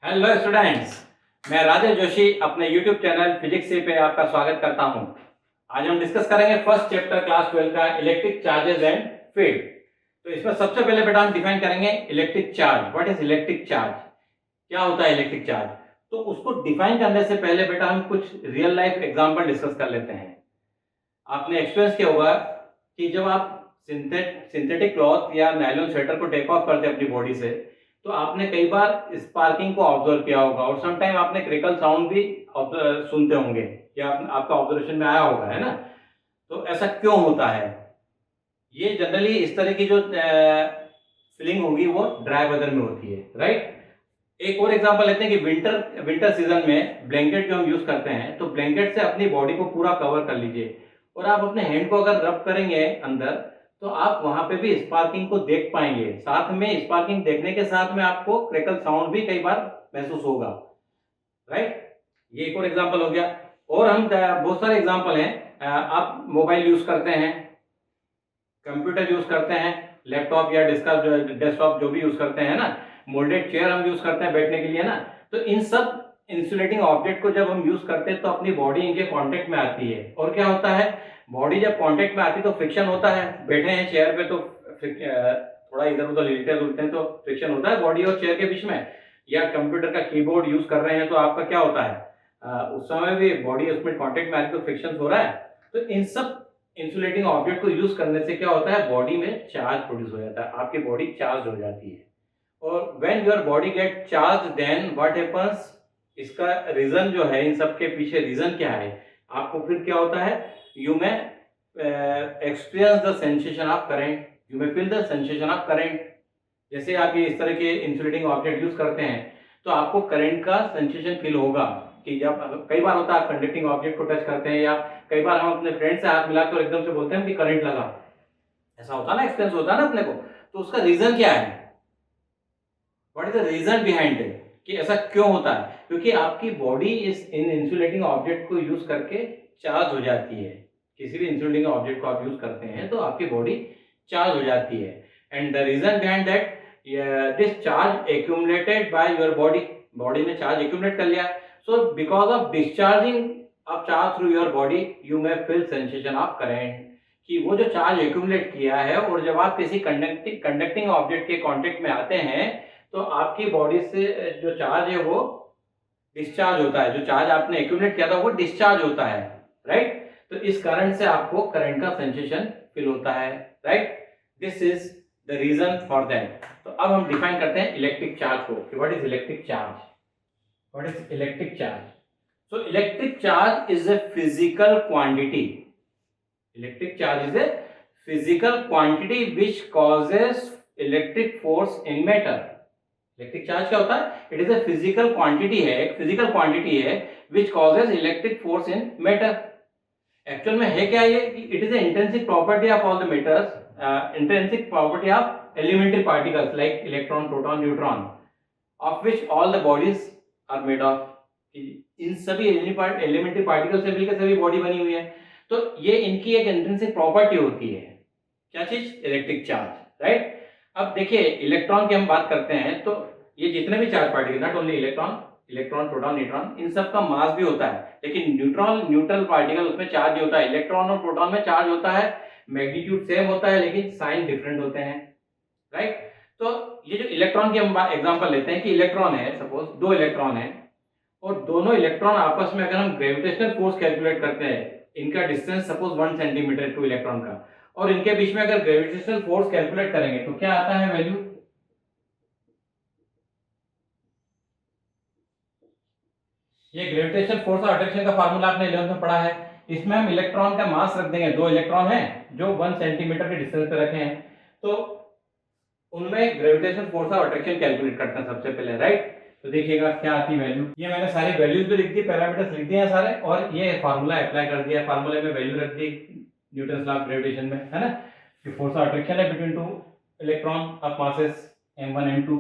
Hello students, मैं राजेश जोशी अपने YouTube channel physics से पे आपका स्वागत करता हूं। आज हम डिस्कस करेंगे फर्स्ट चैप्टर क्लास 12 का इलेक्ट्रिक चार्जेस एंड फील्ड। तो इसमें सबसे पहले बेटा हम डिफाइन करेंगे electric charge. What is electric charge? क्या होता है इलेक्ट्रिक चार्ज? तो उसको डिफाइन करने से पहले बेटा हम कुछ रियल लाइफ एग्जाम्पल डिस्कस कर लेते हैं। आपने एक्सपीरियंस किया होगा कि जब आप सिंथेटिक क्लॉथ या नायलॉन स्वेटर को टेक ऑफ करते हैं अपनी बॉडी से, तो आपने कई बार स्पार्किंग को ऑब्जर्व किया होगा और सम टाइम आपने क्रिकल साउंड भी सुनते होंगे या आपका ऑब्जर्वेशन में आया होगा, है ना? तो ऐसा क्यों होता है? ये जनरली इस तरह की जो फीलिंग होगी वो ड्राई वेदर में होती है, राइट? एक और एग्जांपल लेते हैं कि विंटर सीजन में ब्लैंकेट जो हम यूज करते हैं, तो ब्लैंकेट से अपनी बॉडी को पूरा कवर कर लीजिए और आप अपने हैंड को अगर रब करेंगे अंदर, तो आप वहां पे भी स्पार्किंग को देख पाएंगे। साथ में स्पार्किंग देखने के साथ में आपको क्रैकल साउंड भी कई बार महसूस होगा, राइट? ये एक और एग्जांपल हो गया। और हम बहुत सारे एग्जांपल हैं। आप मोबाइल यूज करते हैं, कंप्यूटर यूज करते हैं, लैपटॉप या डेस्कटॉप जो भी यूज करते हैं ना, मोल्डेड चेयर हम यूज करते हैं बैठने के लिए ना, तो इन सब इंसुलेटिंग ऑब्जेक्ट को जब हम यूज करते हैं तो अपनी बॉडी इनके कांटेक्ट में आती है। और क्या होता है, बॉडी जब कांटेक्ट में आती है तो फ्रिक्शन होता है। बैठे हैं चेयर पे तो थोड़ा इधर उधर हिलते डुलते हैं तो फ्रिक्शन होता है बॉडी और चेयर के बीच में। या कंप्यूटर का कीबोर्ड यूज कर रहे हैं तो आपका क्या होता है, उस समय भी बॉडी उसमें कांटेक्ट में आती है तो फ्रिक्शन हो रहा है। तो इन सब इंसुलेटिंग ऑब्जेक्ट को यूज करने से क्या होता है, बॉडी में चार्ज प्रोड्यूस हो जाता है, आपकी बॉडी चार्ज हो जाती है। और when your body get charge then what happens, इसका रीजन जो है, इन सब के पीछे रीजन क्या है, आपको फिर क्या होता है, you may experience the sensation of current, you may feel the sensation of current. जैसे आप ये इस तरह के इंसुलेटिंग ऑब्जेक्ट यूज करते हैं तो आपको करंट का सेंसेशन फील होगा। कि जब कई बार होता है आप कंडक्टिंग ऑब्जेक्ट को टच करते हैं, या कई बार हम अपने फ्रेंड से हाथ मिलाकर एकदम से बोलते हैं कि करंट लगा, ऐसा होता है ना, एक्सपीरियंस होता है ना अपने को। तो उसका रीजन क्या है, what is the reason behind it, कि ऐसा क्यों होता है? क्योंकि आपकी बॉडी इस इन इंसुलेटिंग ऑब्जेक्ट को यूज करके चार्ज हो जाती है। किसी भी इंसुलेटिंग ऑब्जेक्ट को आप यूज करते हैं तो आपकी बॉडी चार्ज हो जाती है। And the reason behind that, this charge accumulated by your body, body ने चार्ज एक्यूमुलेट कर लिया। So because of discharging of charge through your body you may feel sensation of current, कि वो जो charge accumulate किया है और जब आप किसी कंडक्टिंग ऑब्जेक्ट के कांटेक्ट में आते हैं तो आपकी बॉडी से जो चार्ज है वो डिस्चार्ज होता है, जो चार्ज आपने एक्यूमुलेट किया था वो डिस्चार्ज होता है, राइट? तो इस करंट से आपको करंट का सेंसेशन फील होता है, right? This is the reason for that. तो अब हम डिफाइन करते हैं इलेक्ट्रिक चार्ज को कि what is electric charge. What is electric charge? So electric charge is a physical quantity, electric charge is a physical quantity which causes electric force in matter. Electric charge क्या होता है? It is a physical quantity है, एक physical quantity है which causes electric force in matter. Actual में है क्या ये, it is a intrinsic property of all the matters, intrinsic property of elementary particles like electron, proton, neutron, of which all the bodies are made of. इन सभी elementary particle से मिलकर सभी body बनी हुई है। तो ये इनकी एक इंट्रिंसिक प्रॉपर्टी होती है, क्या चीज? Electric charge, right? अब देखिए इलेक्ट्रॉन की हम बात करते हैं तो ये जितने भी charge particle, not only electron, proton, neutron, इन सब का मास भी होता है। लेकिन न्यूट्रल पार्टिकल उसमें चार्ज नहीं होता है। इलेक्ट्रॉन और प्रोटॉन में चार्ज होता है, मैग्नीट्यूड सेम होता है लेकिन साइन डिफरेंट होते हैं, राइट? तो ये जो इलेक्ट्रॉन की हम एग्जांपल लेते हैं कि इलेक्ट्रॉन है, सपोज दो इलेक्ट्रॉन है और दोनों इलेक्ट्रॉन आपस में अगर हम ग्रेविटेशनल फोर्स कैलकुलेट करते हैं, इनका distance suppose 1 centimetre two electron का, और इनके बीच में अगर ग्रेविटेशनल फोर्स कैलकुलेट करेंगे तो क्या आता है वैल्यू? ये ग्रेविटेशनल फोर्स और अट्रैक्शन का फार्मूला आपने 11th में पढ़ा है। इसमें हम इलेक्ट्रॉन का मास रख देंगे, दो इलेक्ट्रॉन हैं जो 1 सेंटीमीटर के डिस्टेंस पे रखे हैं, तो उनमें ग्रेविटेशनल फोर्स और अट्रैक्शन कैलकुलेट करते हैं सबसे पहले, राइट? तो देखिएगा क्या आती है वैल्यू। ये मैंने सारी वैल्यूज भी लिख दी, पैरामीटर्स लिख दिए हैं सारे, और ये फार्मूला अप्लाई कर दिया, फार्मूले में वैल्यू रख दी न्यूटन लॉ ऑफ ग्रेविटेशन में, है ना? कि फोर्स ऑफ अट्रैक्शन है between two electron of masses m1 m2।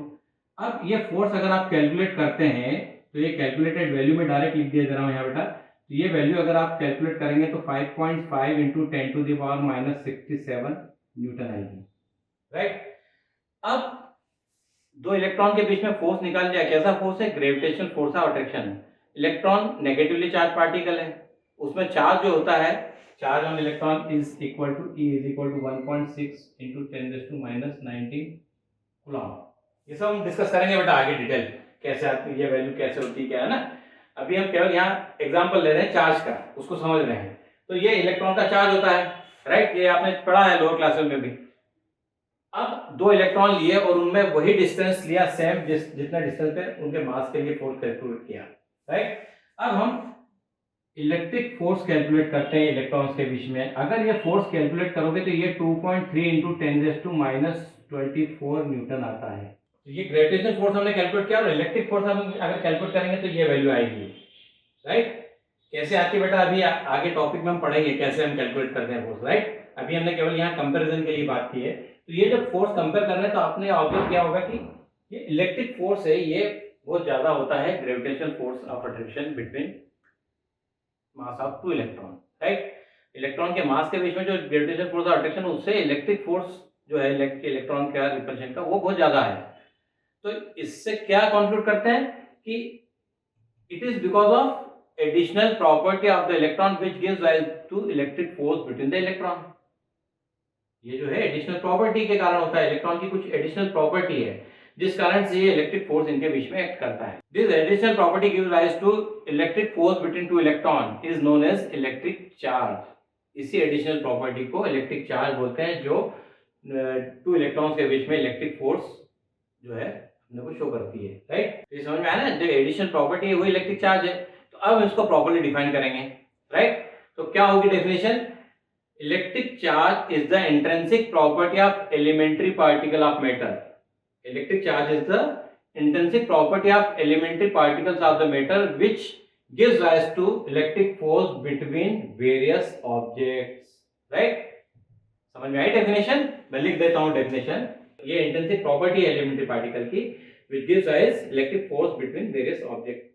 अब ये फोर्स अगर आप कैलकुलेट करते हैं तो ये कैलकुलेटेड वैल्यू में डायरेक्ट लिख दिया जा रहा हूं यहाँ बेटा। तो ये वैल्यू अगर आप कैलकुलेट करेंगे तो 5.5 इंटू 10⁻⁻67 न्यूटन आएगी, राइट? अब दो इलेक्ट्रॉन के बीच में फोर्स निकाल दिया, कैसा फोर्स है, gravitational force of attraction. Electron negatively charge particle है, उसमें चार्ज जो होता है, charge on electron is equal to E is equal to 1.6 into 10⁻⁹ coulomb. ये सब हम डिस्कस करेंगे बेटा आगे डिटेल, कैसे आती है ये वैल्यू, कैसे होती है, क्या है ना। अभी हम केवल यहाँ एग्जांपल ले रहे हैं चार्ज का, उसको समझ रहे हैं। तो ये इलेक्ट्रॉन का चार्ज होता है, राइट, ये आपने पढ़ा है लोअर क्लासेस में भी। अब दो इलेक्ट्रॉन लिए और उनमें वही डिस्टेंस लिया, सेम जितना डिस्टेंस पे उनके मास के लिए फोर्स कैलकुलेट किया, राइट। अब हम इलेक्ट्रिक फोर्स कैलकुलेट करते हैं इलेक्ट्रॉन्स के बीच में। अगर ये फोर्स कैलकुलेट करोगे तो ये 2.3 इंटू 10⁻⁻24 न्यूटन आता है। तो ये ग्रेविटेशनल फोर्स हमने कैलकुलेट किया, और इलेक्ट्रिक फोर्स हम अगर कैलकुलेट करेंगे तो ये वैल्यू आएगी, राइट। कैसे आती है बेटा, अभी आगे टॉपिक में हम पढ़ेंगे कैसे हम कैलकुलेट करते हैं फोर्स, राइट। अभी हमने केवल यहाँ कंपैरिजन के लिए बात की है। तो ये जब फोर्स कंपेयर कर रहे हैं तो आपने ऑब्जर्व किया होगा कि ये इलेक्ट्रिक फोर्स है, ये बहुत ज्यादा होता है gravitational force of attraction between mass of two electron, right. Electron के मास के बीच में जो ग्रेविटेशनल फोर्स ऑफ अट्रैक्शन, उससे इलेक्ट्रिक फोर्स जो है इलेक्ट्रॉन का रिपल्शन का, वो बहुत ज्यादा है। तो इससे क्या कंक्लूड करते हैं कि it is because of additional property of the electron which gives rise to electric force between the electron. ये जो है एडिशनल प्रॉपर्टी के कारण होता है, इलेक्ट्रॉन की कुछ एडिशनल प्रॉपर्टी है जिस कारण से ये इलेक्ट्रिक फोर्स इनके बीच में एक्ट करता है। This additional property gives rise to electric force between two electron is known as electric charge. इसी एडिशनल प्रॉपर्टी को इलेक्ट्रिक चार्ज बोलते हैं, जो टू इलेक्ट्रॉन्स के बीच में इलेक्ट्रिक फोर्स जो है अपने को शो करती है, राइट। तो ये समझ में आया ना, जो एडिशनल प्रॉपर्टी है वो इलेक्ट्रिक चार्ज है। तो अब हम इसको प्रॉपर्ली डिफाइन करेंगे, राइट। तो क्या होगी definition, electric charge is the intrinsic property of elementary particle of matter. Electric charge is the intrinsic property of elementary particles of the matter which gives rise to electric force between various objects, right? समझ में आई definition? मैं लिख देता हूँ definition. ये intrinsic property है elementary particle की which gives rise electric force between various objects,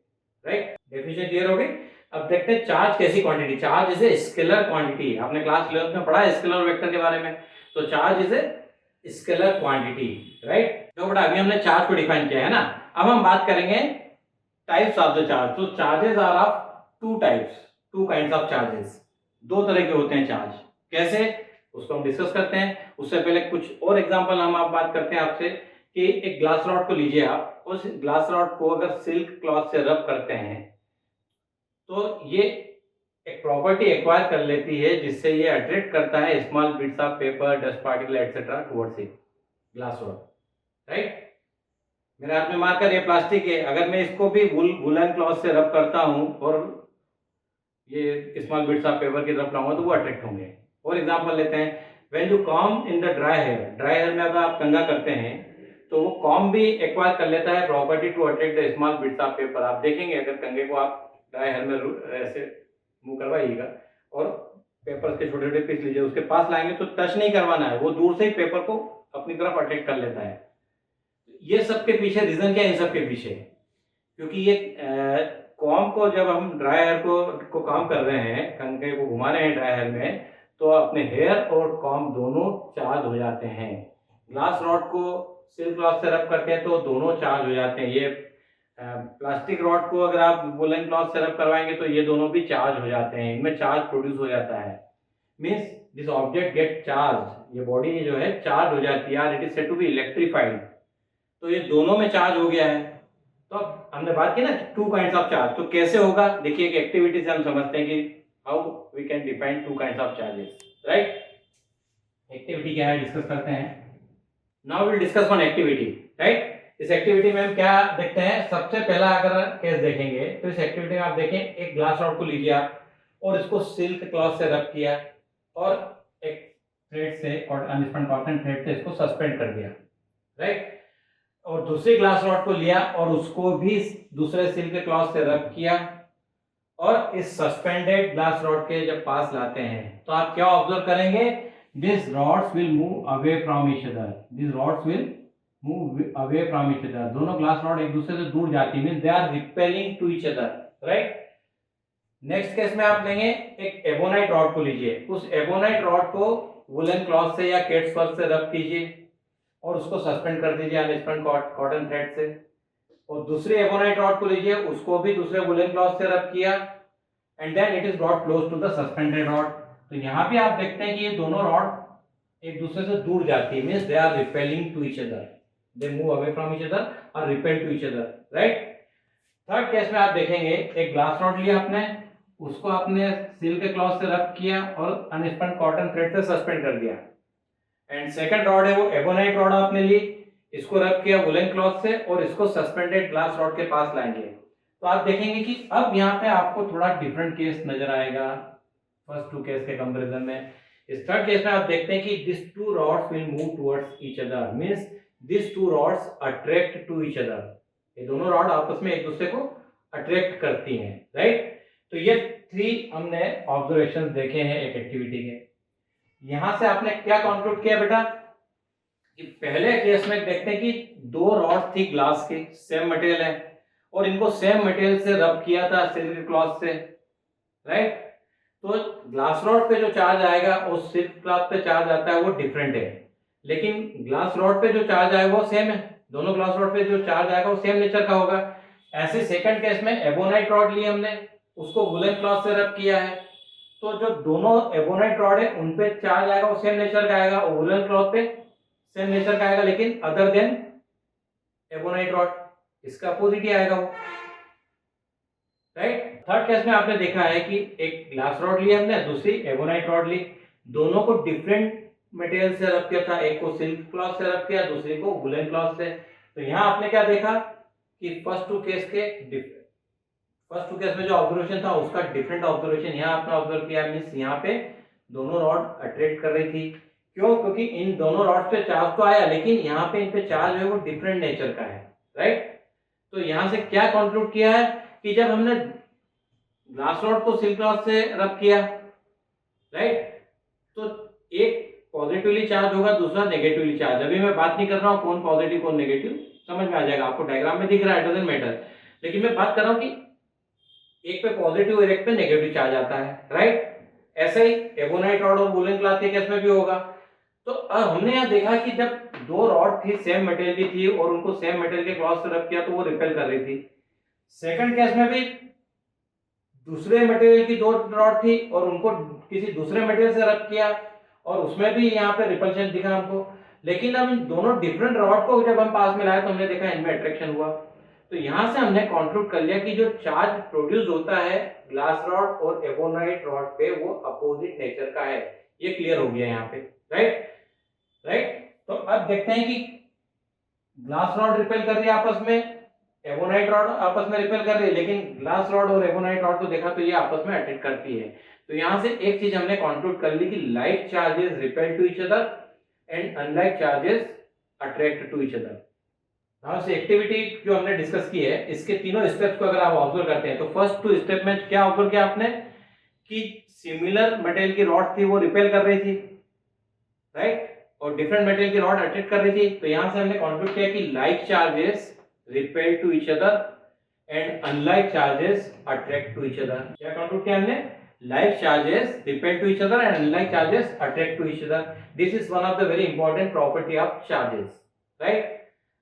right? Definition clear हो गई। अब देखते हैं चार्ज कैसी quantity. Charge is a scalar quantity, आपने क्लास 11th में पढ़ा है स्केलर वेक्टर के बारे में। तो charge is a scalar quantity, right. तो बेटा अभी हमने चार्ज को डिफाइन किया है ना। अब हम बात करेंगे टाइप्स ऑफ द चार्ज। तो charges are of two types, two kinds of charges. दो तरह के होते हैं चार्ज, कैसे, उसको हम डिस्कस करते हैं। उससे पहले कुछ और एग्जांपल हम आप बात करते हैं आपसे कि एक ग्लास रॉड को लीजिए आप, उस ग्लास रॉड को अगर सिल्क क्लॉथ से रब करते हैं तो ये एक प्रॉपर्टी एक्वायर कर लेती है जिससे ये अट्रैक्ट करता है small bits of paper, dust particle etcetera towards it, glass rod, right. मेरे हाथ में मार्कर ये प्लास्टिक है, अगर मैं इसको भी वुलन क्लॉथ से रब करता हूं और ये स्मॉल बिट्स ऑफ पेपर की तरफ लाऊंगा तो वो अट्रैक्ट होंगे। और एग्जांपल लेते हैं, when you comb in the dry hair, dry hair में अगर आप कंघा करते हैं तो वो कॉम भी एक्वायर कर लेता है property to attract the small bits of paper. आप देखेंगे अगर कंघे को आप ड्राई हेयर में ऐसे मूव करवाइएगा और पेपर के छोटे छोटे पीस लीजिए, उसके पास लाएंगे तो टच नहीं करवाना है, वो दूर से ही पेपर को अपनी तरफ अट्रैक्ट कर लेता है। ये सब के पीछे रीजन क्या है, इन सब के पीछे, क्योंकि ये कॉम को जब हम ड्राई हेयर को काम कर रहे हैं, कंघे को घुमा रहे हैं ड्राई हेयर में, तो अपने हेयर और कॉम दोनों चार्ज हो जाते हैं। ग्लास रॉड को सिल्क क्लॉथ से रब करते हैं तो दोनों चार्ज हो जाते हैं। ये प्लास्टिक रॉड को अगर आप वुलन क्लॉथ से रब करवाएंगे तो ये दोनों भी चार्ज हो जाते हैं, इनमें चार्ज प्रोड्यूस हो जाता है। Means this object get charge, ये बॉडी जो है चार्ज हो जाती है, it is said to be electrified. तो ये दोनों में चार्ज हो गया है। तो हमने बात की ना टू काइंड्स ऑफ चार्ज, तो कैसे होगा देखिए, एक एक्टिविटी से हम समझते हैं कि how we can define two kinds of charges, right. Activity क्या है डिस्कस करते हैं। Now will discuss one activity, right. इस एक्टिविटी में हम क्या देखते हैं, सबसे पहला अगर केस देखेंगे तो इस एक्टिविटी में आप देखें, एक ग्लास रॉड को लीजिए आप और इसको सिल्क क्लॉथ से रब किया और एक थ्रेड से और अनस्पन कॉटन थ्रेड से इसको सस्पेंड कर दिया, राइट। और दूसरी ग्लास रॉड को लिया और उसको भी दूसरे सिल्क क्लॉथ से रब किया और इस सस्पेंडेड ग्लास रॉड के जब पास लाते हैं तो आप क्या ऑब्जर्व करेंगे, this rods will move away from each other, this rods will move away from each other. दोनों ग्लास रॉड एक दूसरे से दूर जाती है, they are repelling to each other, right. Next case में आप लेंगे, एक एबोनाइट रॉड को लीजिए, उस एबोनाइट रॉड को वुलन क्लॉथ से या केट्स फर से रब कीजिए और उसको सस्पेंड कर दीजिए अनस्पन कॉटन थ्रेड से। और दूसरी एबोनाइट रॉड को लीजिए, उसको भी दूसरे वुलन क्लॉथ से रब किया and then it is brought close to the suspended rod. तो यहाँ भी आप देखते हैं कि ये दोनों रॉड एक दूसरे से दूर जाती है, means they are repelling to each other, they move away from each other और repel to each other, right. Third case में आप देखेंगे एक ग्लास रॉड लिया आपने, उसको आपने सिल्क के क्लॉथ से रब किया और अनस्पन कॉटन थ्रेड से सस्पेंड कर दिया। एंड सेकंड रॉड है वो एबोनाइट रॉड आपने ली, इसको रब किया वुलन क्लॉथ से और इसको सस्पेंडेड ग्लास रॉड के पास लाएंगे। तो आप देखेंगे कि अब यहाँ पे आपको थोड़ा डिफरेंट केस नजर आएगा फर्स्ट टू केस के कंपैरिजन में। इस थर्ड केस में आप देखते हैं कि this two rods will move towards each other, means this two rods attract to each other. ये दोनों रॉड आपस में एक दूसरे को अट्रैक्ट करती हैं, राइट। तो ये 3 हमने ऑब्जर्वेशंस देखे हैं एक एक्टिविटी के। यहां से आपने क्या कंक्लूड किया बेटा कि पहले केस में देखते हैं कि 2 रॉड थी ग्लास की, सेम मटेरियल है और इनको सेम मटेरियल से रब किया था सिल्क क्लॉथ से, राइट। तो ग्लास रॉड पे जो चार्ज आएगा और सिल्क क्लॉथ पे चार्ज आता है वो डिफरेंट है, लेकिन ग्लास रॉड पे जो चार्ज आएगा वो सेम है। दोनों ग्लास रॉड पे जो चार्ज आएगा वो सेम नेचर का होगा। ऐसे सेकंड केस में एबोनाइट रॉड ली हमने, उसको वुलन क्लॉथ से रब किया है, तो जो दोनों एबोनाइट रॉड है उन पे चार्ज आएगा वो सेम नेचर का आएगा और वुलन क्लॉथ पे सेम नेचर का आएगा, लेकिन अदर देन एबोनाइट रॉड, इसका अपोजिट ही आएगा वो, राइट। थर्ड केस में आपने देखा है कि एक ग्लास रॉड ली हमने, दूसरी एबोनाइट रॉड ली, दोनों को डिफरेंट मटेरियल से रब किया था, एक को सिल्क क्लॉथ से रब किया, दूसरे को वुलन क्लॉथ से। तो यहाँ आपने क्या देखा कि फर्स्ट टू केस में जो ऑब्जर्वेशन था उसका डिफरेंट ऑब्जर्वेशन यहाँ आपने ऑब्जर्व किया, मींस यहाँ पे दोनों रॉड अट्रैक्ट कर रही थी। क्यों? क्योंकि इन दोनों रॉड्स पे चार्ज तो आया, लेकिन यहाँ पे इन पे चार्ज है वो डिफरेंट नेचर का है, राइट। तो यहाँ से क्या कंक्लूड किया है कि जब हमने ग्लास रॉड को सिल्क क्लॉथ से रब किया, राइट, तो एक पॉजिटिवली चार्ज होगा, दूसरा नेगेटिवली चार्ज। अभी मैं बात नहीं कर रहा हूँ कौन पॉजिटिव कौन नेगेटिव, समझ में आ जाएगा आपको, डायग्राम में दिख रहा है, डजंट मैटर। लेकिन मैं बात कर रहा हूँ कि एक पे पॉजिटिव और एक पे नेगेटिव चार्ज आता है, राइट। ऐसे ही एबोनाइट रॉड और वुलन क्लॉथ के केस में भी होगा। तो हमने यहाँ देखा कि जब 2 रॉड थी सेम मटेरियल की थी और उनको सेम मटेरियल के क्लॉथ से रब किया तो वो रिपेल कर रही थी। सेकंड केस में भी दूसरे मटेरियल की 2 रॉड थी और उनको किसी दूसरे मटेरियल से रब किया और उसमें भी यहाँ पे रिपल्शन दिखा हमको। लेकिन अब इन दोनों डिफरेंट रॉड को जब हम पास में लाए तो हमने देखा इनमें अट्रैक्शन हुआ। तो यहाँ से हमने कंक्लूड कर लिया कि जो चार्ज प्रोड्यूस होता है ग्लास रॉड और एबोनाइट रॉड पे वो अपोजिट नेचर का है। ये क्लियर हो गया यहाँ पे, राइट। तो अब देखते हैं कि ग्लास रॉड रिपेल कर रही है आपस में, एबोनाइट रॉड आपस में रिपेल कर रही है, लेकिन ग्लास रॉड और एबोनाइट रॉड को देखा तो ये आपस में अट्रैक्ट करती है। तो यहाँ से एक चीज हमने कंक्लूड कर ली कि like charges repel to each other and unlike charges attract to each other. Now से एक्टिविटी जो हमने डिस्कस की है इसके तीनों स्टेप्स को अगर आप ऑब्जर्व करते हैं तो फर्स्ट 2 स्टेप में क्या ऑब्जर्व किया आपने कि सिमिलर मटेरियल की रॉड थी वो रिपेल कर रही थी, राइट, और डिफरेंट मटेरियल की रॉड अट्रैक्ट कर रही थी। तो यहां से हमने कंक्लूड किया कि like charges repel to each other and unlike charges attract to each other. क्या कंक्लूड किया हमने? Like charges repel to each other and unlike charges attract to each other. This is one of the very important property of charges, right?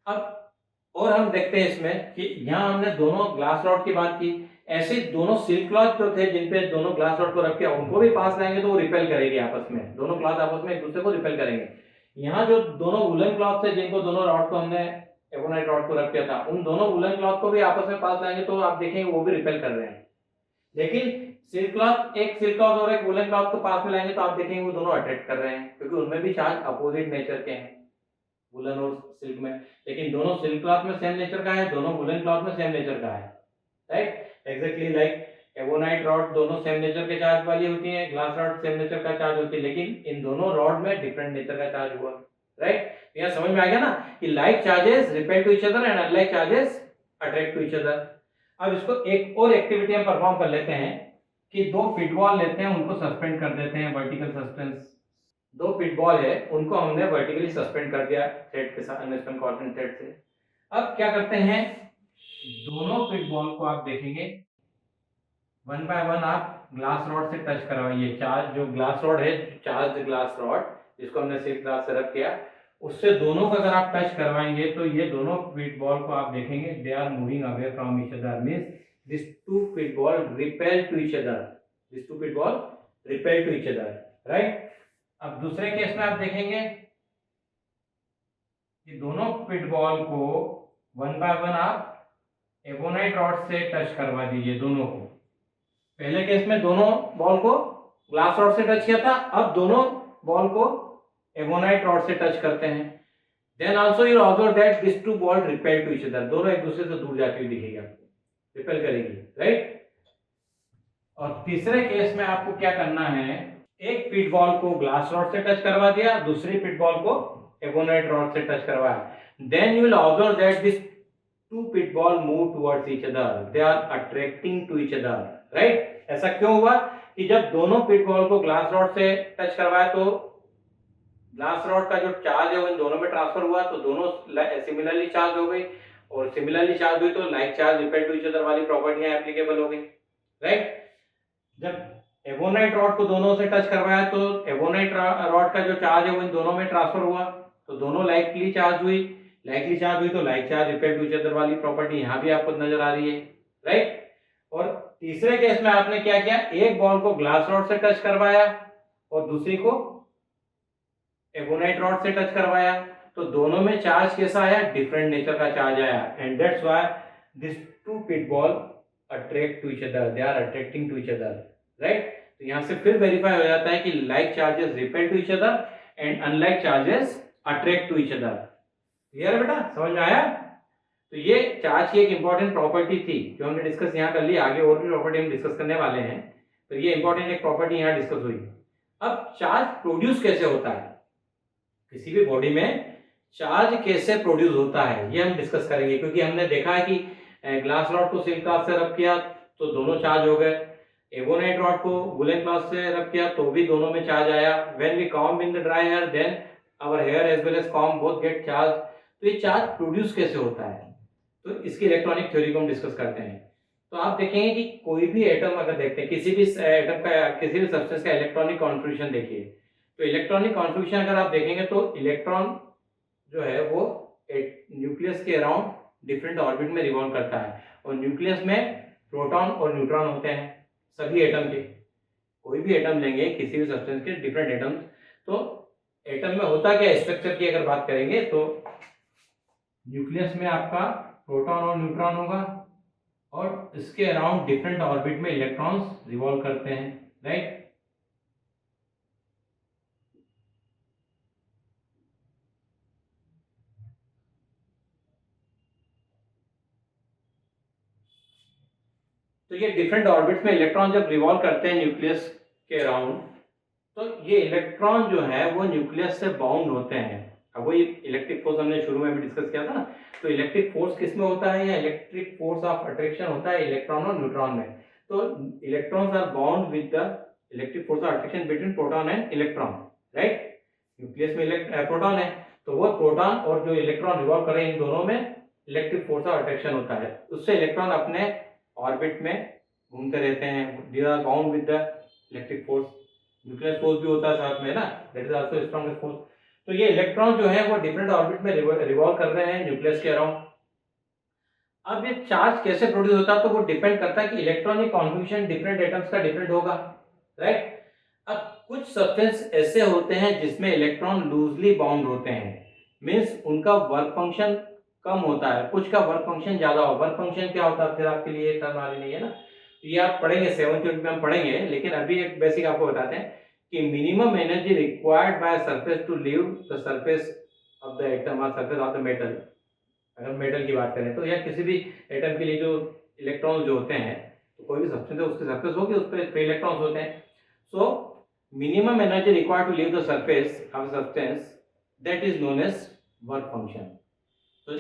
अब और हम देखते हैं इसमें कि यहाँ हमने दोनों ग्लास रॉड की बात की, ऐसे दोनों सिल्क क्लॉथ जो थे जिन पे दोनों ग्लास रॉड को रख किया उनको भी पास लाएंगे तो वो रिपेल करेंगे आपस में, दोनों क्लॉथ आपस में एक दूसरे को रिपेल करेंगे। यहाँ जो दोनों वुलन क्लॉथ थे जिनको दोनों रॉड को हमने एबोनाइट रॉड को रख किया था, उन दोनों वुलन क्लॉथ को भी आपस में पास लाएंगे तो आप देखेंगे वो भी रिपेल कर रहे हैं। लेकिन सिल्क क्लॉथ, एक सिल्क क्लॉथ और एक वुलन क्लॉथ को पास में लाएंगे तो आप देखेंगे वो दोनों अट्रैक्ट कर रहे हैं क्योंकि उनमें भी चार्ज अपोजिट नेचर के हैं, वुलन और सिल्क में। लेकिन दोनों सिल्क क्लॉथ में सेम नेचर का है, दोनों वुलन क्लॉथ में सेम नेचर का है, right. Exactly like ebonite rod दोनों सेम नेचर के चार्ज वाली होती है, ग्लास रॉड सेम नेचर का चार्ज होती है, लेकिन इन दोनों रॉड में डिफरेंट नेचर का चार्ज हुआ, राइट। यहाँ समझ में आ गया ना कि like charges repel to each other and unlike charges attract to each other. अब इसको एक और एक्टिविटी हम परफॉर्म कर लेते हैं कि 2 पिट बॉल लेते हैं, उनको सस्पेंड कर देते हैं वर्टिकल सस्पेंस। 2 पिट बॉल है उनको हमने वर्टिकली सस्पेंड कर दिया थ्रेड के साथ, अनस्पन कॉटन थ्रेड से। अब क्या करते हैं, दोनों पिट बॉल को आप देखेंगे 1 बाय 1 आप ग्लास रॉड से टच करवाइए। चार्ज जो ग्लास रॉड है, चार्ज ग्लास रॉड जिसको हमने सिल्क ग्लास से रब किया, उससे दोनों को अगर आप टच करवाएंगे तो ये दोनों पिट बॉल को आप देखेंगे they are moving away from each other, means this two pith ball repel to each other, this two pith ball repel to each other, right. अब दूसरे केस में आप देखेंगे कि दोनों पिट बॉल को वन बाय वन आप ebonite rod से टच करवा दीजिए दोनों को। पहले केस में दोनों बॉल को ग्लास रॉड से टच किया था, अब दोनों बॉल को एबोनाइट रॉड से टच करते हैं। Then also you observe that this two ball repel to each other, दोनों एक दूसरे से दूर जाती हुई दिखेगी आपको, रिपेल करेगी, राइट। और तीसरे केस में आपको क्या करना है, एक पिट बॉल को ग्लास रॉड से टच करवा दिया, दूसरी पिट बॉल को एबोनाइट रॉड से टच करवाया। Then you will observe that this two pith ball move towards each other, they are attracting to each other, right. ऐसा क्यों हुआ कि जब दोनों पिट बॉल को ग्लास रॉड से टच करवाया तो ग्लास रॉड का जो चार्ज है वो इन दोनों में ट्रांसफर हुआ, तो दोनों सिमिलरली चार्ज हो गई, और सिमिलरली चार्ज हुई तो like charge repel to each other वाली प्रॉपर्टियां एप्लीकेबल हो गई, राइट। जब एबोनाइट रॉड को दोनों से टच करवाया तो एबोनाइट रॉड का जो चार्ज है वो इन दोनों में ट्रांसफर हुआ, तो दोनों लाइकली चार्ज हुई, लाइकली चार्ज हुई तो like charge repel to each other वाली प्रॉपर्टी यहाँ भी आपको नजर आ रही है, राइट। और तीसरे केस में आपने क्या किया, एक बॉल को ग्लास रॉड से टच करवाया और दूसरी को एबोनाइट रॉड से टच करवाया, तो दोनों में चार्ज कैसा आया, डिफरेंट नेचर का चार्ज आया, and that's why this two pith ball attract to each other, they are attracting to each other, right. तो यहां से फिर वेरीफाई हो जाता है कि like charges repel to each other and unlike charges attract to each other. Clear है बेटा, समझ में आया। तो ये चार्ज की एक इंपॉर्टेंट प्रॉपर्टी थी जो हमने डिस्कस यहाँ कर ली, आगे और भी प्रॉपर्टी हम डिस्कस करने वाले हैं, तो ये इंपॉर्टेंट एक प्रॉपर्टी यहाँ डिस्कस हुई। अब चार्ज प्रोड्यूस कैसे होता है, किसी भी बॉडी में चार्ज कैसे प्रोड्यूस होता है ये हम डिस्कस करेंगे, क्योंकि हमने देखा है कि ग्लास रॉड को सिल्क क्लॉथ से रब किया तो दोनों चार्ज हो गए, एबोनाइट रॉड को वुलन क्लॉथ से रब किया तो भी दोनों में चार्ज आया, when we comb in the dry hair then our hair as well as comb both get charge. तो ये चार्ज प्रोड्यूस कैसे होता है, तो इसकी इलेक्ट्रॉनिक थ्योरी को हम डिस्कस करते हैं। तो आप देखेंगे कि कोई भी एटम अगर देखते हैं, किसी भी एटम का, किसी भी सब्सटेंस का इलेक्ट्रॉनिक कॉन्ट्रीब्यूशन देखिए, तो इलेक्ट्रॉनिक कॉन्ट्रीब्यूशन अगर आप देखेंगे तो इलेक्ट्रॉन जो है वो न्यूक्लियस के अराउंड डिफरेंट ऑर्बिट में रिवॉल्व करता है, और न्यूक्लियस में प्रोटॉन और न्यूट्रॉन होते हैं सभी एटम के। कोई भी एटम लेंगे किसी भी सब्सटेंस के डिफरेंट एटम्स, तो एटम में होता क्या, स्ट्रक्चर की अगर बात करेंगे तो न्यूक्लियस में आपका प्रोटॉन और न्यूट्रॉन होगा, और इसके अराउंड डिफरेंट ऑर्बिट में इलेक्ट्रॉन्स रिवॉल्व करते हैं, राइट। तो ये डिफरेंट ऑर्बिट्स में इलेक्ट्रॉन जब रिवॉल्व करते हैं न्यूक्लियस के अराउंड, तो ये इलेक्ट्रॉन जो है वो न्यूक्लियस से बाउंड होते हैं। अब वही इलेक्ट्रिक फोर्स हमने शुरू में भी डिस्कस किया था ना, तो इलेक्ट्रिक फोर्स किस में होता है, या इलेक्ट्रिक फोर्स ऑफ अट्रैक्शन होता है इलेक्ट्रॉन और न्यूट्रॉन में। तो electrons are bound with the electric force of attraction between proton and electron, right. Nucleus में प्रोटॉन है, तो वो प्रोटॉन और जो इलेक्ट्रॉन रिवॉल्व कर रहे हैं इन दोनों में इलेक्ट्रिक फोर्स ऑफ अट्रैक्शन होता है, उससे इलेक्ट्रॉन अपने ऑर्बिट में घूमते रहते हैं, they are bound with the electric force. Nuclear force भी होता है साथ में ना, that is also strongest force. तो ये इलेक्ट्रॉन जो है वो डिफरेंट ऑर्बिट में रिवॉल्व कर रहे हैं न्यूक्लियस के अराउंड। अब ये चार्ज कैसे प्रोड्यूस होता है, तो वो डिपेंड करता है कि इलेक्ट्रॉनिक कॉन्फिगरेशन डिफरेंट एटम्स का डिफरेंट होगा, राइट। अब कुछ सब्सटेंस ऐसे होते हैं जिसमें इलेक्ट्रॉन लूजली बाउंड होते हैं, मींस उनका वर्क फंक्शन कम होता है, कुछ का वर्क फंक्शन ज्यादा हो। वर्क फंक्शन क्या होता है फिर आपके लिए टर्म वाली नहीं है ना, तो ये आप पढ़ेंगे 7th यूनिट में हम पढ़ेंगे, लेकिन अभी एक बेसिक आपको बताते हैं कि minimum energy required by surface to leave the surface of the atom और सरफेस ऑफ द मेटल। अगर मेटल की बात करें तो, या किसी भी एटम के लिए जो इलेक्ट्रॉन जो होते हैं, तो कोई भी सब्सटेंस है उसके सरफेस होगी, उस पर फ्री इलेक्ट्रॉन्स होते हैं। So minimum energy required to leave the surface of substance that is known as work function. तो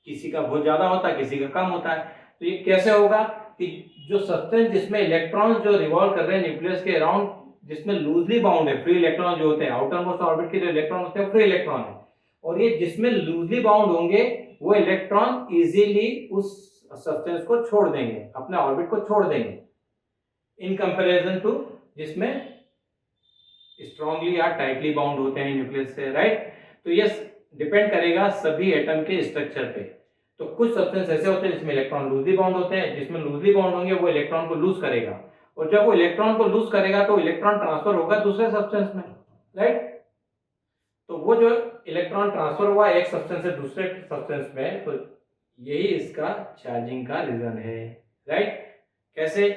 किसी का बहुत ज्यादा होता है, किसी का कम होता है। तो ये कैसे होगा कि जो सब्सटेंस जिसमें इलेक्ट्रॉन जो रिवॉल्व कर रहे हैं न्यूक्लियस के अराउंड, जिसमें लूजली बाउंड है, फ्री इलेक्ट्रॉन जो होते हैं, आउटर मोस्ट ऑर्बिट के जो इलेक्ट्रॉन होते हैं फ्री इलेक्ट्रॉन है, और ये जिसमें लूजली बाउंड होंगे वो इलेक्ट्रॉन इजीली उस सब्सटेंस को छोड़ देंगे, अपने ऑर्बिट को छोड़ देंगे, इन कंपैरिजन टू जिसमें स्ट्रांगली या टाइटली बाउंड होते हैं न्यूक्लियस से, राइट। तो ये डिपेंड करेगा सभी एटम के स्ट्रक्चर पे। तो कुछ सब्सटेंस ऐसे होते हैं जिसमें इलेक्ट्रॉन लूजली बाउंड होते हैं, जिसमें लूजली बाउंड होंगे वो इलेक्ट्रॉन को लूज करेगा, और जब वो इलेक्ट्रॉन को लूज करेगा तो इलेक्ट्रॉन ट्रांसफर होगा दूसरे सब्सटेंस में, राइट। तो वो जो इलेक्ट्रॉन ट्रांसफर हुआ एक सब्सटेंस से दूसरे सब्सटेंस में, तो यही इसका चार्जिंग का रीजन है, राइट। कैसे?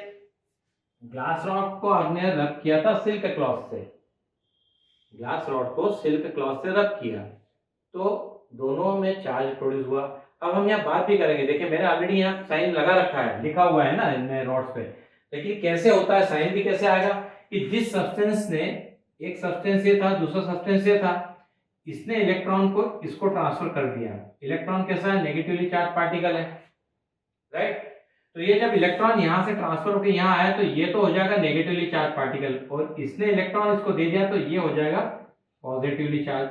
ग्लास रॉड को हमने रब किया था सिल्क क्लॉथ से, ग्लास रॉड को सिल्क क्लॉथ से रब किया तो दोनों में चार्ज प्रोड्यूस हुआ। अब हम यहाँ बात भी करेंगे, देखिए मैंने ऑलरेडी यहाँ साइन लगा रखा है, लिखा हुआ है ना इनमें रॉड्स पे, लेकिन कैसे होता है साइन भी कैसे आएगा कि जिस सब्सटेंस ने, एक सब्सटेंस ये था दूसरा सब्सटेंस ये था, इसने इलेक्ट्रॉन को इसको ट्रांसफर कर दिया। इलेक्ट्रॉन कैसा है? नेगेटिवली चार्ज पार्टिकल है, राइट। तो ये जब इलेक्ट्रॉन यहां से ट्रांसफर होकर यहां आया तो ये तो हो जाएगा नेगेटिवली चार्ज पार्टिकल, और इसने इलेक्ट्रॉन इसको दे दिया तो ये हो जाएगा पॉजिटिवली चार्ज,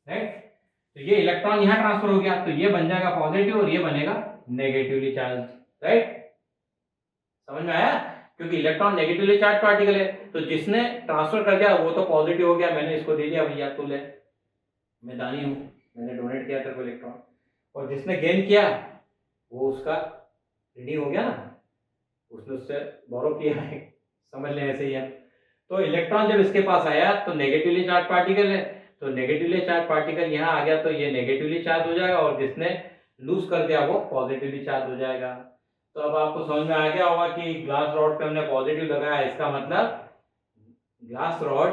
राइट। तो ये इलेक्ट्रॉन यहां ट्रांसफर हो गया तो ये बन जाएगा पॉजिटिव और ये बनेगा नेगेटिवली चार्ज, राइट। समझ में आया? क्योंकि इलेक्ट्रॉन नेगेटिवली चार्ज पार्टिकल है, तो जिसने ट्रांसफर कर दिया वो तो पॉजिटिव हो गया, मैंने इसको दे दिया भैया तू ले, मैं दानी हूं, मैंने डोनेट किया तेरे को इलेक्ट्रॉन, और जिसने गेन किया वो उसका ऋणी हो गया ना, उसने उससे बोरो किया है, समझ लें ऐसे ही है। तो इलेक्ट्रॉन जब इसके पास आया तो नेगेटिवली चार्ज पार्टिकल है, तो नेगेटिवली चार्ज पार्टिकल यहाँ आ गया तो ये नेगेटिवली चार्ज हो जाएगा, और जिसने लूज कर दिया वो पॉजिटिवली चार्ज हो जाएगा। तो अब आपको समझ में आ गया होगा कि ग्लास रॉड पे हमने पॉजिटिव लगाया, इसका मतलब glass rod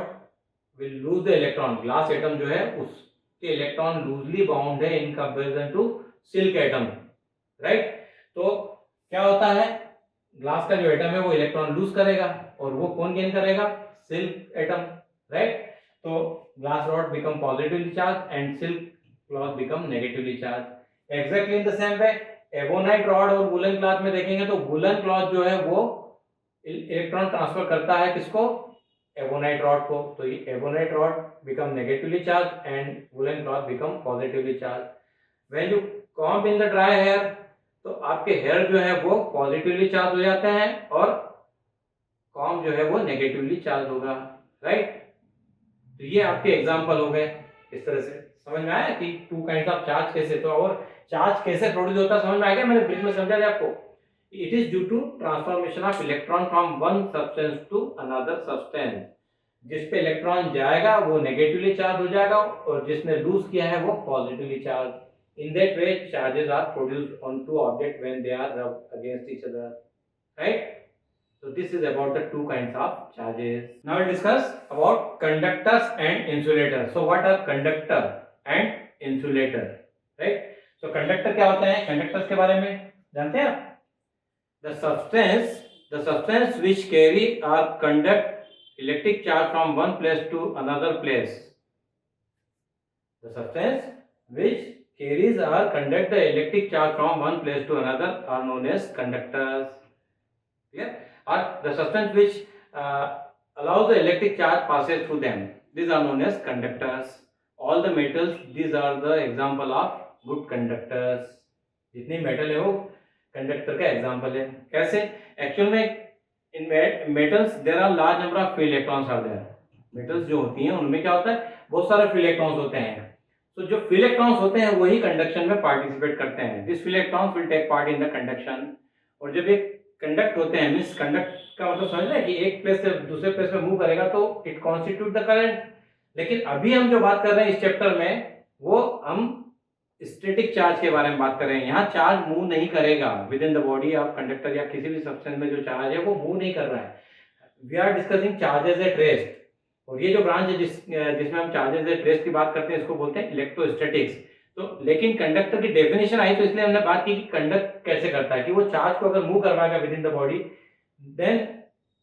will lose the electron, glass atom जो है उसके इलेक्ट्रॉन लूजली बाउंड है in comparison to silk atom, right. तो क्या होता है, ग्लास का जो एटम है वो इलेक्ट्रॉन लूज करेगा और वो कौन गेन करेगा? Silk atom, right. तो glass rod become positively charge and silk cloth become negatively charge. Exactly in the same way ebonite rod और वुलन क्लॉथ में देखेंगे तो वुलन क्लॉथ जो है वो इलेक्ट्रॉन ट्रांसफर करता है किसको? एबोनाइट रॉड को, तो ये ebonite rod become negatively charge and woollen cloth become positively charge. When you comb in the dry hair, तो आपके हेयर जो है वो पॉजिटिवली चार्ज हो जाते हैं और कॉम्ब जो है वो नेगेटिवली चार्ज होगा, राइट। तो ये आपके एग्जांपल हो गए। इस तरह से समझ में आया कि टू काइंड्स ऑफ चार्ज कैसे, तो और चार्ज कैसे प्रोड्यूस होता है समझ में आ गया? मैंने ब्रीफ में समझा दिया आपको। It is due to transformation of electron from one substance to another substance. जिस पे इलेक्ट्रॉन जाएगा वो नेगेटिवली चार्ज हो जाएगा और जिसने लूज किया है वो positively charge. In that way, charges are produced on two objects when they are rubbed against each other, right? So this is about the two kinds of charges. Now we'll discuss about conductors and insulators. So what are conductor and insulator, right? So conductor क्या होता है? Conductors के बारे में जानते हैं आप? The substance which carry or conduct electric charge from one place to another place. The substance which carries or conduct the electric charge from one place to another are known as conductors. Clear? Or the substance which allows the electric charge passes through them. These are known as conductors. All the metals, these are the example of good conductors. जितनी metal है वो conductor का example है। कैसे? Actual में in metals there are large number of free electrons are there. Metals जो होती हैं उनमें क्या होता है? बहुत सारे फ्री इलेक्ट्रॉन्स होते हैं। तो जो फ्री इलेक्ट्रॉन्स होते हैं वही कंडक्शन में पार्टिसिपेट करते हैं। This free electrons will take part in the conduction. और जब एक कंडक्ट होते हैं, मींस कंडक्ट का मतलब समझ रहे हैं कि एक प्लेस से दूसरे प्लेस में मूव करेगा तो इट कॉन्स्टिट्यूट द करंट। लेकिन अभी हम जो बात कर रहे हैं इस चैप्टर में वो हम स्टैटिक चार्ज के बारे में बात कर रहे हैं। यहाँ चार्ज मूव नहीं करेगा with in the body of conductor या किसी भी सब्सटेंस में जो चार्ज है वो मूव नहीं कर रहा है। We are discussing charges at rest. और ये जो ब्रांच है जिसमें हम चार्जेस एट रेस्ट की बात करते हैं इसको बोलते हैं इलेक्ट्रोस्टैटिक्स। तो लेकिन कंडक्टर की डेफिनेशन आई तो इसलिए हमने बात की कि कंडक्ट कैसे करता है, कि वो चार्ज को अगर मूव करवाएगा within the body then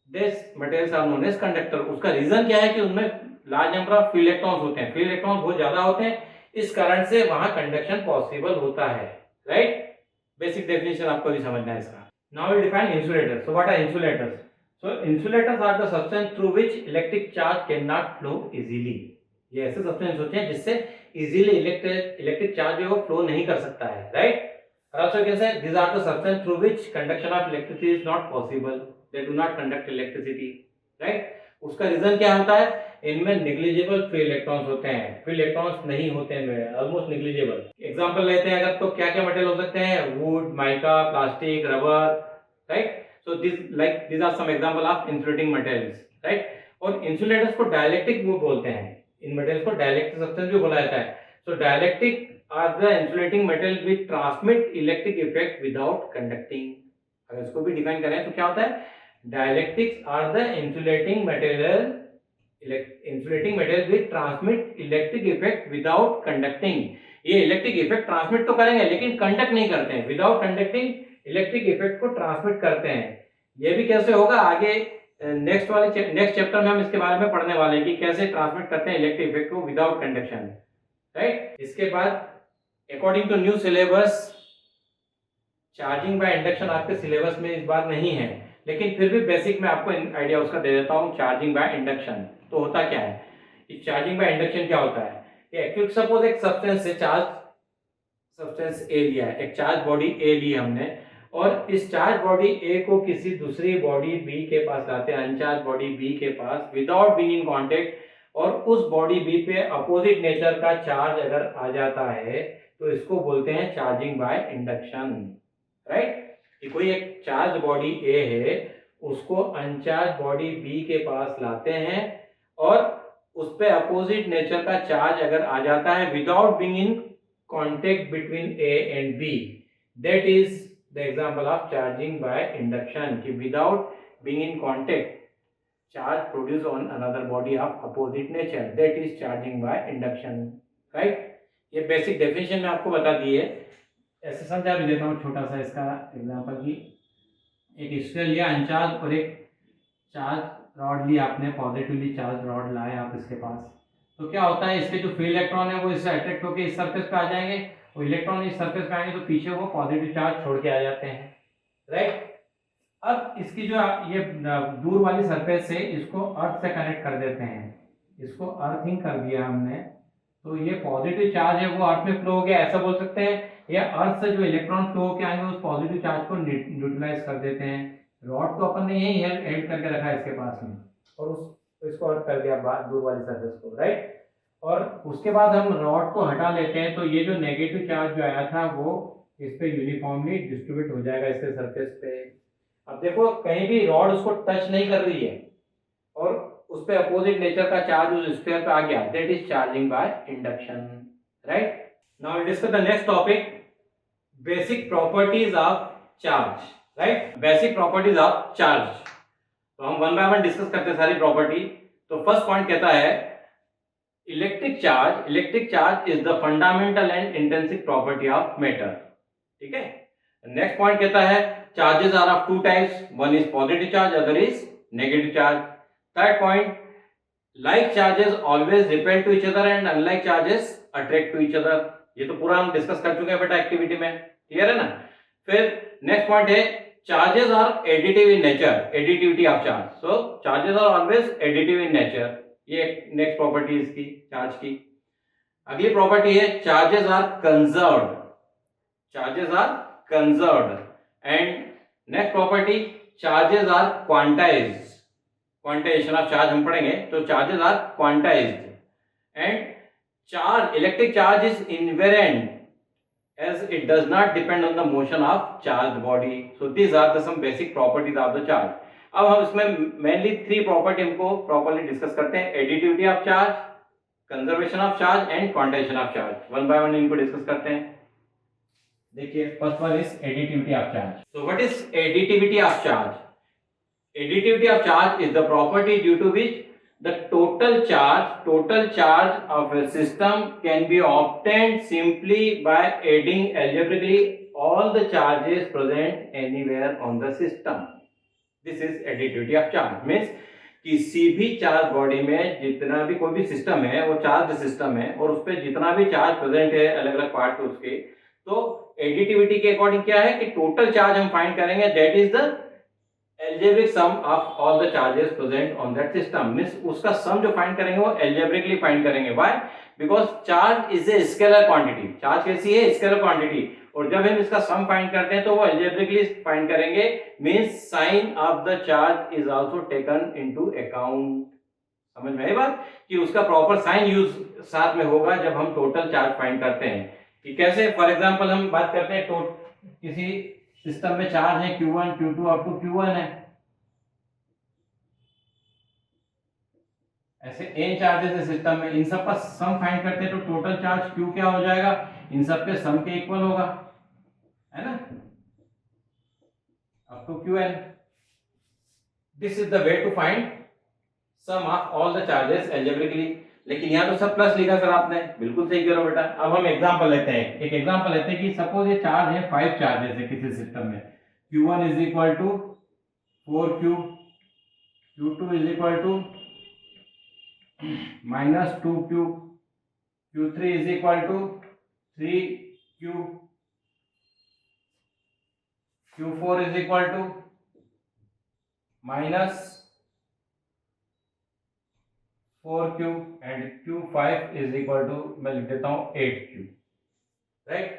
this materials are known as conductor. उसका रीजन क्या है कि उनमें large number of free electrons होते हैं, फ्री इलेक्ट्रॉन बहुत ज्यादा होते हैं, इस कारण से वहां कंडक्शन पॉसिबल होता है, राइट। बेसिक डेफिनेशन आपको भी समझना है इसका। Now we define insulators. So what are insulators? So insulators are the substance through which electric charge cannot flow easily. ये ऐसे सब्सटेंस होते हैं जिससे इजीली इलेक्ट्रिक चार्ज जो है वो फ्लो नहीं कर सकता है, राइट। और also कैसे? These are the substance through which conduction of electricity is not possible. They do not conduct electricity, right? उसका रीजन क्या होता है, इनमें नेग्लिजिबल फ्री इलेक्ट्रॉन्स होते हैं, फ्री इलेक्ट्रॉन्स नहीं होते इनमें, ऑलमोस्ट नेग्लिजिबल। एग्जांपल लेते हैं अगर, तो क्या क्या मटेरियल हो सकते हैं, wood, mica, plastic, rubber, right. So these are some example of insulating materials, right। और इंसुलेटर्स को डाइलेक्ट्रिक भी बोलते हैं, इन मटेरियल्स को डाइलेक्ट्रिक सब्सटेंस भी बोला जाता है। So dielectric are the insulating material which transmit electric effect without conducting. अगर इसको भी डिफाइन करें तो क्या होता है, dielectrics are the insulating material which transmit electric effect without conducting. ये इलेक्ट्रिक इफेक्ट ट्रांसमिट तो करेंगे लेकिन कंडक्ट नहीं करते हैं, विदाउट कंडक्टिंग इलेक्ट्रिक इफेक्ट को ट्रांसमिट करते हैं। ये भी कैसे होगा आगे नेक्स्ट चैप्टर में हम इसके बारे में पढ़ने वाले हैं कि कैसे ट्रांसमिट करते हैं इलेक्ट्रिक इफेक्ट को विदाउट कंडक्शन, राइट। इसके बाद according to new syllabus charging by induction आपके सिलेबस में इस बार नहीं है, लेकिन फिर भी बेसिक में आपको आइडिया उसका दे देता हूं। चार्जिंग बाय इंडक्शन तो होता क्या है, कि चार्जिंग बाय इंडक्शन क्या होता है, कि एक्चुअली सपोज एक सब्सटेंस से सब्सटेंस ए लिया है, एक चार्ज बॉडी ए ली हमने, और इस चार्ज बॉडी ए को किसी दूसरी बॉडी बी के पास लाते हैं, अनचार्ज बॉडी बी के पास, विदाउट बीइंग इन कांटेक्ट, और उस बॉडी बी पे अपोजिट नेचर का चार्ज अगर आ जाता है तो इसको बोलते हैं चार्जिंग बाय इंडक्शन, राइट। कि कोई एक चार्ज बॉडी ए है, उसको अनचार्ज बॉडी बी के पास लाते हैं और उस पे अपोजिट नेचर का चार्ज अगर आ जाता है without being in contact between A and B, that is the example of charging by induction. कि without being in contact charge produce on another body of opposite nature, that is charging by induction, right. ये basic definition में आपको बता दी है। ऐसे समझा भी देता हूँ छोटा सा इसका एग्जांपल, की एक स्फीयर लिया अनचार्ज और एक चार्ज रॉड लिया आपने, पॉजिटिवली चार्ज रॉड लाए आप इसके पास, तो क्या होता है, इसके जो फ्री इलेक्ट्रॉन है वो इससे अट्रैक्ट होकर इस सरफेस पे आ जाएंगे, वो इलेक्ट्रॉन इस सरफेस पे आएंगे तो पीछे वो पॉजिटिव चार्ज छोड़ के आ जाते हैं, राइट। अब इसकी जो ये दूर वाली सरफेस है इसको अर्थ से कनेक्ट कर देते हैं, इसको अर्थिंग कर दिया हमने, तो ये पॉजिटिव चार्ज है वो अर्थ में फ्लो हो गया, ऐसा बोल सकते हैं। या अर्थ से जो इलेक्ट्रॉन फ्लो होकर आएंगे उस पॉजिटिव चार्ज को न्यूट्रलाइज कर देते हैं। रॉड को अपन ने यही हेल्ड करके रखा है इसके पास में, और इसको अर्थ कर दिया दूर वाली सरफेस को, राइट। और उसके बाद हम रॉड को हटा लेते हैं, तो ये जो नेगेटिव चार्ज जो आया था वो इस पे यूनिफॉर्मली डिस्ट्रीब्यूट हो जाएगा इसके सरफेस पे। अब देखो कहीं भी रॉड उसको टच नहीं कर रही है और उस पे अपोजिट नेचर का चार्ज उस स्फीयर पे आ गया, that is charging by induction, right. Now will discuss the next topic, basic properties of charge, right. Basic properties of charge, तो हम वन बाय वन डिस्कस करते हैं सारी प्रॉपर्टी। तो फर्स्ट पॉइंट कहता है electric charge is the fundamental and intrinsic property of matter, ठीक है। नेक्स्ट पॉइंट कहता है charges are of two types, one is positive charge, other is negative charge. Third point, like charges always repel to each other and unlike charges attract to each other। ये तो पूरा हम discuss कर चुके हैं बेटा एक्टिविटी में, clear है ना। फिर नेक्स्ट पॉइंट है charges are additive in nature, additivity of charge, so charges are always additive in nature, ये नेक्स्ट प्रॉपर्टी इसकी चार्ज की। अगली प्रॉपर्टी है charges are conserved, and next property charges are quantized, quantization of charge हम पढ़ेंगे, तो charges are quantized and charge, electric charge is invariant as it does not depend on the motion of charged body, so these are the some basic properties of the charge। अब हम इसमें mainly three property हमको properly discuss करते हैं, additivity of charge, conservation of charge and quantization of charge. One by one इनको discuss करते हैं। देखिए first one is additivity of charge. So what is additivity of charge? Additivity of charge is the property due to which the total charge of a system can be obtained simply by adding algebraically all the charges present anywhere on the system। This is additivity of charge, means किसी भी charge body में जितना भी कोई भी system है वो charge system है और उस पर जितना भी चार्ज प्रेजेंट है अलग अलग पार्ट के उसके, तो एडिटिविटी के अकॉर्डिंग क्या है कि टोटल चार्ज हम फाइंड करेंगे, that is the algebraic sum of all the charges present on that system, means उसका सम जो फाइंड करेंगे वो algebraically फाइंड करेंगे। Why? Because charge is a scalar quantity, charge कैसी है, स्केलर क्वांटिटी, और जब हम इसका सम फाइंड करते हैं तो वो algebraically फाइंड करेंगे, means sign of the charge is also taken into account, समझ में आई बात कि उसका प्रॉपर साइन यूज साथ में होगा जब हम टोटल चार्ज फाइंड करते हैं। कि कैसे, फॉर एग्जांपल हम बात करते हैं किसी सिस्टम में चार्ज है Q1 Q2 up to Q1 है, ऐसे n चार्जेस है सिस्टम में, इन सब का सम फाइंड करते हैं तो टोटल चार्ज Q क्या हो जाएगा, इन सब के सम के इक्वल होगा, है ना, up to Qn। This is the way to find sum of all the charges algebraically. लेकिन यहाँ तो सब प्लस लिखा सर आपने, बिल्कुल सही करो बेटा। अब हम एग्जांपल लेते हैं, एक एग्जांपल लेते हैं कि सपोज ये चार्ज है 5 चार्जेस है किसी सिस्टम में, Q1 is equal to 4Q, Q2 is equal to minus 2Q, Q3 is equal to 3Q, Q4 is equal to minus 4Q and Q5 is equal to, मैं लिख देता हूं 8Q, right.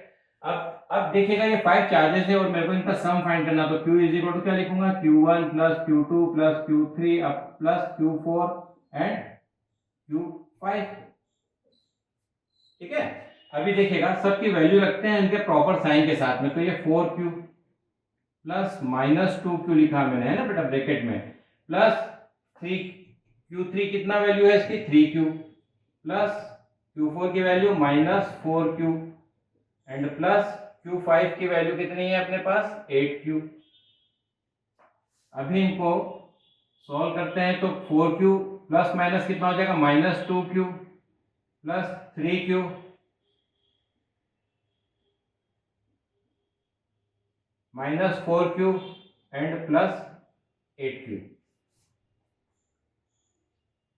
अब देखिएगा ये 5 चार्जेस है और मेरे को इनका सम फाइंड करना, तो Q इज इक्वल टू क्या लिखूंगा, Q1 plus Q2 plus Q3 अब प्लस Q4 एंड Q5, ठीक है। अभी देखिएगा सबकी वैल्यू रखते हैं इनके प्रॉपर साइन के साथ में, तो ये 4Q प्लस माइनस 2Q लिखा मैंने, है ना बेटा, ब्रैकेट में, प्लस 3Q3 कितना वैल्यू है इसकी 3Q, प्लस Q4 की value minus 4Q and plus Q5 की वैल्यू कितनी है अपने पास 8Q। अभी इनको सॉल्व करते हैं तो 4Q प्लस माइनस कितना हो जाएगा, minus 2Q plus 3Q minus 4Q and plus 8Q,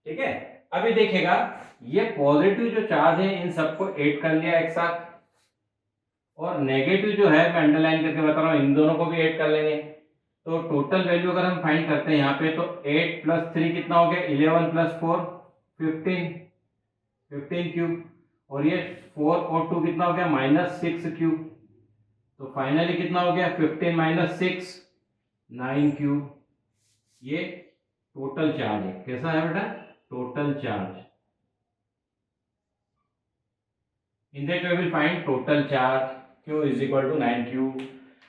ठीक है। अभी देखिएगा ये पॉजिटिव जो चार्ज है इन सबको ऐड कर लिया एक साथ, और नेगेटिव जो है मैं अंडरलाइन करके बता रहा हूँ इन दोनों को भी ऐड कर लेंगे, तो टोटल वैल्यू अगर हम फाइंड करते हैं यहाँ पे तो 8 प्लस 3 कितना हो गया, 11 प्लस 4 15Q, और ये 4 और 2 कितना हो गया, माइनस 6Q, तो फाइनली कितना हो गया 15 माइनस 6 9Q। ये टोटल चार्ज है, कैसा है बेटा, total charge. In that we will find total charge Q is equal to 9Q.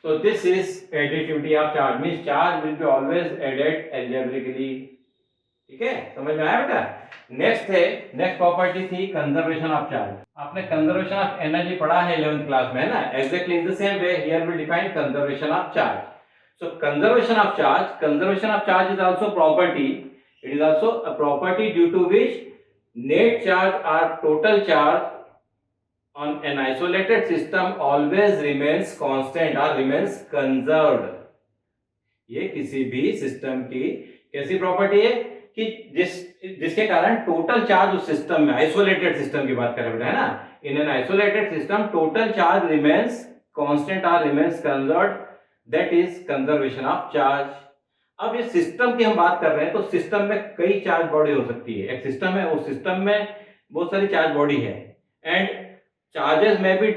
So this is additivity of charge, means charge will be always added algebraically, ठीक है, समझ में आया बेटा। नेक्स्ट प्रॉपर्टी थी कंजर्वेशन ऑफ चार्ज। आपने conservation of energy पढ़ा है 11th क्लास में, है ना, exactly in the same way here will define conservation of charge. So conservation of charge is also property, it is also a property due to which net charge और total charge on an isolated system always remains constant or remains conserved। ये किसी भी system की कैसी property है कि जिसके कारण टोटल चार्ज उस सिस्टम में, आइसोलेटेड सिस्टम की बात करें बेटा, है ना, in an isolated system total charge remains constant और remains conserved, that is conservation of charge. अब ये सिस्टम की हम बात कर रहे हैं तो सिस्टम में कई चार्ज बॉडी हो सकती है, एक सिस्टम है, उस सिस्टम में बहुत सारी चार्ज बॉडी है, and charges may be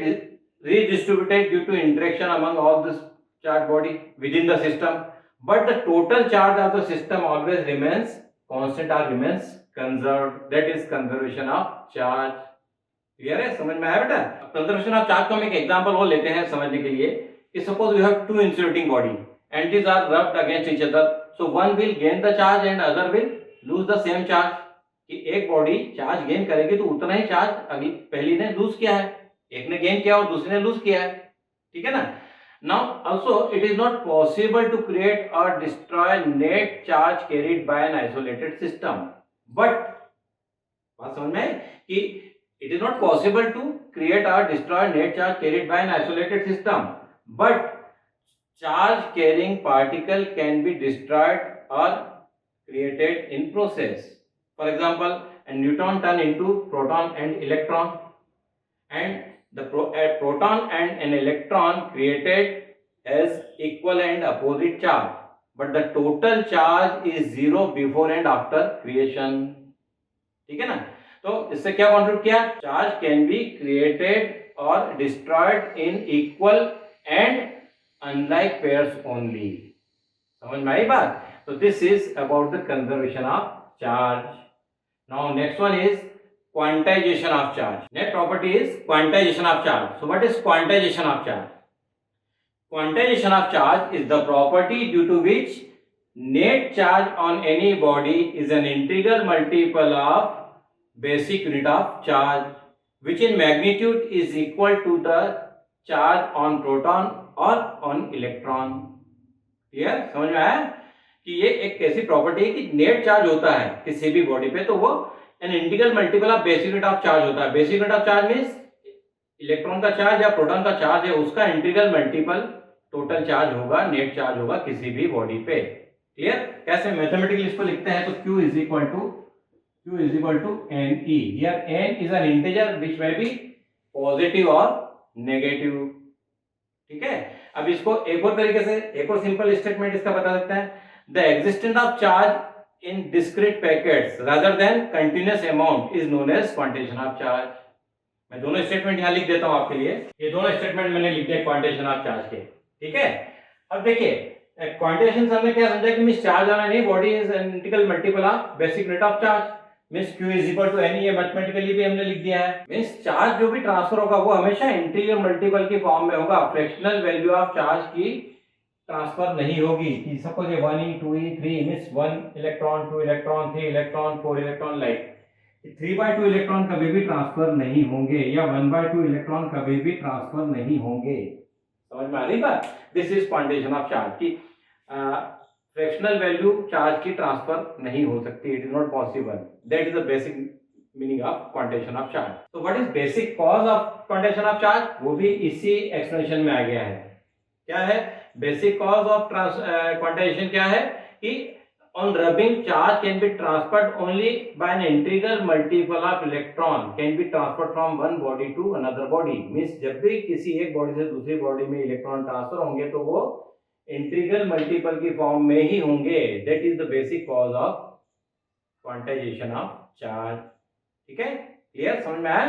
redistributed due to interaction among all this charge body within the system, but the total charge of the system always remains constant or remains conserved, that is conservation of charge। Clear है, समझ में आया बेटा। Conservation of charge को हम एक example और लेते हैं समझने के लिए कि suppose we have two insulating body and these are rubbed against each other, so one will gain the charge and other will lose the same charge. कि एक बॉडी चार्ज गेन करेगी तो उतना ही चार्ज अगली पहली ने लूज किया है, एक ने गेन किया और दूसरे ने लूज किया है, ठीक है ना। Now also it is not possible to create और destroy net charge carried by an isolated system, but बात समझ में कि it is not possible to create और destroy net charge carried by an isolated system, but charge carrying particle can be destroyed और created in process. For example, a neutron turn into proton and electron, and the a proton and an electron created as equal and opposite charge, but the total charge is zero before and after creation, ठीक है ना। तो इससे क्या contribute किया, charge can be created और destroyed in equal and unlike pairs only. समझ में आई बात। So this is about the conservation of charge. Now next one is quantization of charge. Next property is quantization of charge. So what is quantization of charge? Quantization of charge is the property due to which net charge on any body is an integral multiple of basic unit of charge, which in magnitude is equal to the charge on proton or on electron. Clear, समझ में आया कि ये एक ऐसी property है कि net charge होता है किसी भी बॉडी पे तो वो N integral multiple of basic unit of charge होता है. Basic unit of charge means electron का चार्ज या प्रोटॉन का चार्ज है उसका इंटीग्रल मल्टीपल टोटल चार्ज होगा, नेट चार्ज होगा किसी भी बॉडी पे. क्लियर, कैसे मैथमेटिकली इसको लिखते हैं तो Q is equal to NE. Here N is an integer which may be positive और नेगेटिव. ठीक है, अब इसको एक और तरीके से एक और सिंपल स्टेटमेंट इसका बता सकते हैं. The existence of charge in discrete packets rather than continuous amount is known as quantization of charge. मैं दोनों स्टेटमेंट यहां लिख देता हूं आपके लिए. ये दोनों स्टेटमेंट मैंने लिख दिए क्वांटिटेशन ऑफ चार्ज के. ठीक है, अब देखिए क्वांटिटेशन से हमने क्या समझा कि means charge on any body is an integral multiple of basic unit of charge. Means Q is equal to NE. ये मैथमेटिकली भी हमने लिख दिया है. मींस चार्ज जो भी ट्रांसफर होगा वो हमेशा इंटीग्रल मल्टीपल की फॉर्म में होगा. फ्रैक्शनल वैल्यू ऑफ चार्ज की ट्रांसफर नहीं होगी कि सपोज ये 1e 2e 3 means 1 electron 2 electron 3 electron 4 electron like 3/2 electron कभी भी ट्रांसफर नहीं होंगे या 1/2 इलेक्ट्रॉन कभी भी ट्रांसफर नहीं होंगे. समझ में आ रही बात. This is quantitation of charge की फ्रैक्शनल वैल्यू चार्ज की ट्रांसफर नहीं हो सकती. It is not possible. That is the basic meaning of quantitation of charge. तो what is basic cause of quantitation of charge, वो भी इसी एक्सप्लेनेशन में आ गया है. क्या है बेसिक कॉज ऑफ क्वांटिटेशन? क्या है कि on rubbing charge can be transferred only by an integral multiple of electron can be transferred from one body to another body. means जब भी किसी एक बॉडी से दूसरी बॉडी में इलेक्ट्रॉन ट्रांसफर होंगे तो वो इंटीग्रल मल्टीपल की फॉर्म में ही होंगे. That is the basic cause of quantization of charge. ठीक है, क्लियर, समझ में आया.